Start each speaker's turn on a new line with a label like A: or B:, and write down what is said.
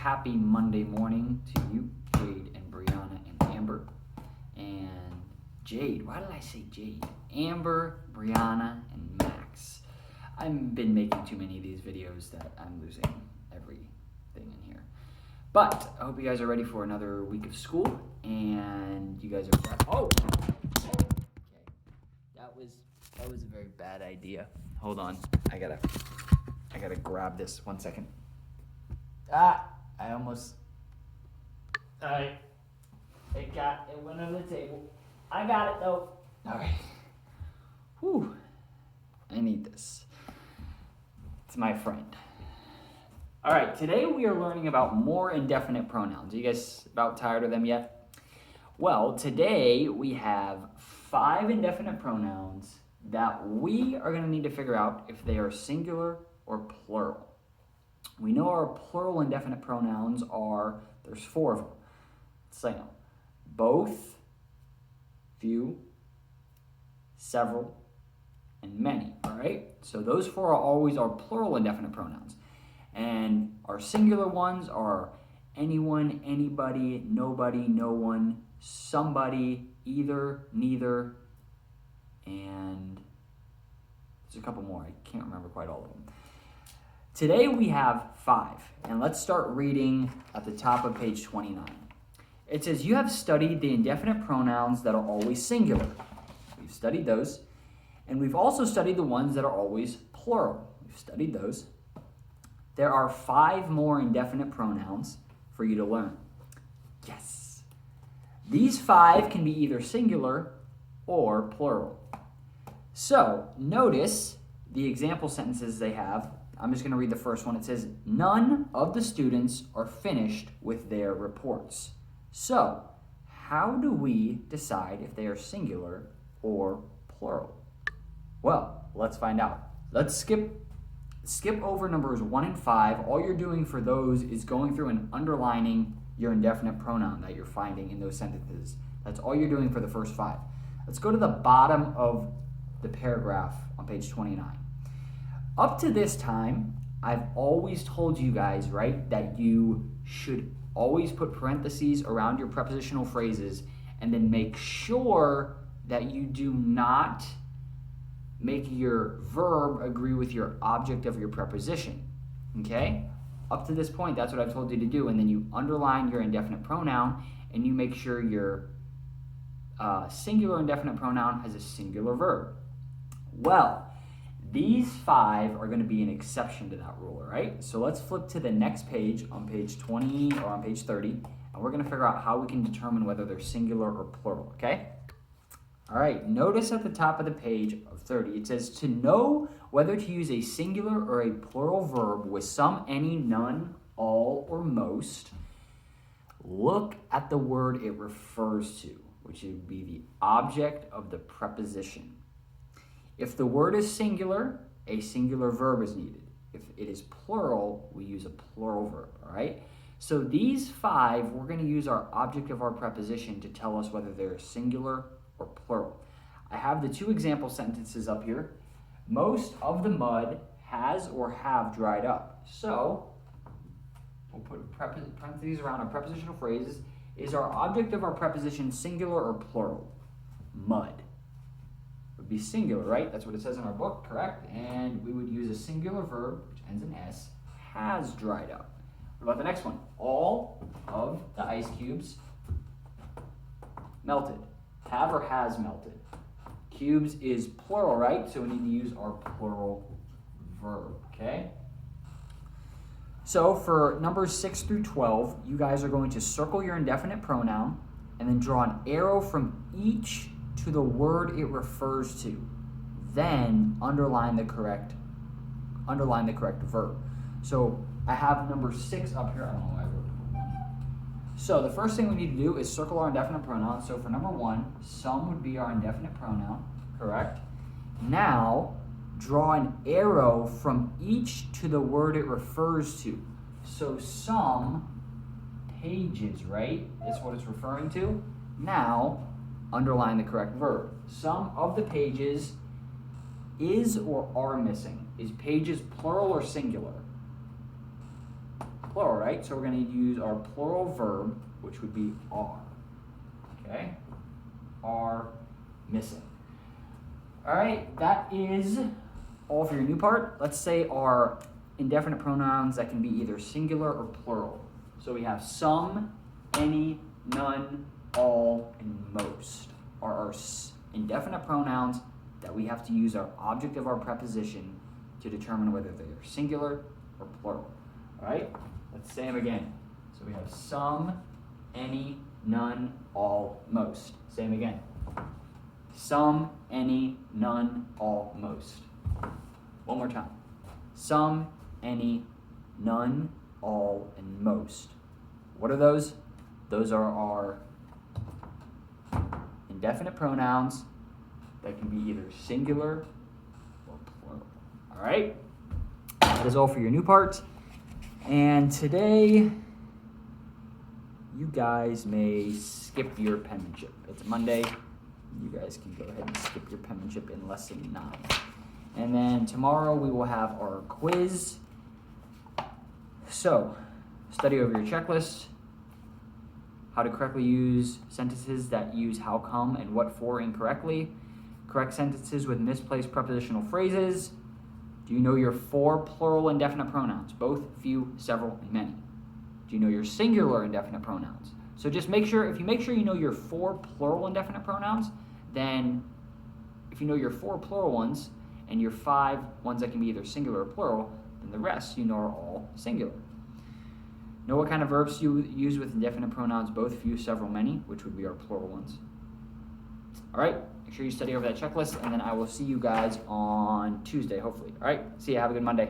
A: happy Monday morning to you, Jade and Brianna and Amber. And Jade, why did I say Jade? Amber, Brianna, and Max. I've been making too many of these videos that I'm losing everything in here. But I hope you guys are ready for another week of school, and you guys are. Okay. That was a very bad idea. Hold on, I gotta grab this 1 second. I almost. It went on the table. I got it though. All right. Whew. I need this. It's my friend. All right, today we are learning about more indefinite pronouns. Are you guys about tired of them yet? Well, today we have 5 indefinite pronouns that we are going to need to figure out if they are singular or plural. We know our plural indefinite pronouns are, there's 4 of them. Let's say them. Both, few, several, and many, all right? So those 4 are always our plural indefinite pronouns. And our singular ones are anyone, anybody, nobody, no one, somebody, either, neither, and there's a couple more. I can't remember quite all of them. Today we have 5, and let's start reading at the top of page 29. It says, you have studied the indefinite pronouns that are always singular. We've studied those. And we've also studied the ones that are always plural. We've studied those. There are 5 more indefinite pronouns for you to learn. Yes. These 5 can be either singular or plural. So notice the example sentences they have. I'm just going to read the first one. It says, none of the students are finished with their reports. So how do we decide if they are singular or plural? Well, let's find out. Let's skip over numbers 1 and 5. All you're doing for those is going through and underlining your indefinite pronoun that you're finding in those sentences. That's all you're doing for the first 5. Let's go to the bottom of the paragraph on page 29. Up to this time, I've always told you guys, right, that you should always put parentheses around your prepositional phrases and then make sure that you do not make your verb agree with your object of your preposition, okay? Up to this point, that's what I've told you to do, and then you underline your indefinite pronoun, and you make sure your singular indefinite pronoun has a singular verb. Well, these 5 are going to be an exception to that rule, all right? So let's flip to the next page on page 20 or on page 30, and we're going to figure out how we can determine whether they're singular or plural, okay? All right, notice at the top of the page of 30, it says, to know whether to use a singular or a plural verb with some, any, none, all, or most, look at the word it refers to, which would be the object of the preposition. If the word is singular, a singular verb is needed. If it is plural, we use a plural verb, all right? So these 5, we're going to use our object of our preposition to tell us whether they're singular or plural. I have the 2 example sentences up here. Most of the mud has or have dried up. So we'll put parentheses around our prepositional phrases. Is our object of our preposition singular or plural? Mud. It would be singular, right? That's what it says in our book, correct? And we would use a singular verb, which ends in S, has dried up. What about the next one? All of the ice cubes melted. Have or has melted. Cubes is plural, right? So we need to use our plural verb, okay? So for numbers 6 through 12, you guys are going to circle your indefinite pronoun and then draw an arrow from each to the word it refers to. Then underline the correct verb. So I have number 6 up here. I don't know why I wrote it. So the first thing we need to do is circle our indefinite pronoun. So for number 1, some would be our indefinite pronoun, correct? Now, draw an arrow from each to the word it refers to. So some pages, right? Is what it's referring to. Now, underline the correct verb. Some of the pages is or are missing. Is pages plural or singular? plural, right? So we're going to use our plural verb, which would be are. Okay? Are missing. All right, that is all for your new part. Let's say our indefinite pronouns that can be either singular or plural. So we have some, any, none, all, and most are our indefinite pronouns that we have to use our object of our preposition to determine whether they're singular or plural. All right, let's say them again. So we have some, any, none, all, most. Say them again. Some, any, none, all, most. One more time. Some, any, none, all, and most. What are those? Those are our indefinite pronouns that can be either singular or plural. All right? That is all for your new part. And today, you guys may skip your penmanship. It's Monday. You guys can go ahead and skip your penmanship in lesson 9. And then tomorrow we will have our quiz. So, study over your checklist, how to correctly use sentences that use how come and what for incorrectly, correct sentences with misplaced prepositional phrases. Do you know your 4 plural indefinite pronouns? Both, few, several, and many. Do you know your singular indefinite pronouns? So just make sure, if you make sure you know your 4 plural indefinite pronouns, then if you know your 4 plural ones and your 5 ones that can be either singular or plural, then the rest you know are all singular. Know what kind of verbs you use with indefinite pronouns, both, few, several, many, which would be our plural ones. All right, make sure you study over that checklist, and then I will see you guys on Tuesday, hopefully. All right, see you. Have a good Monday.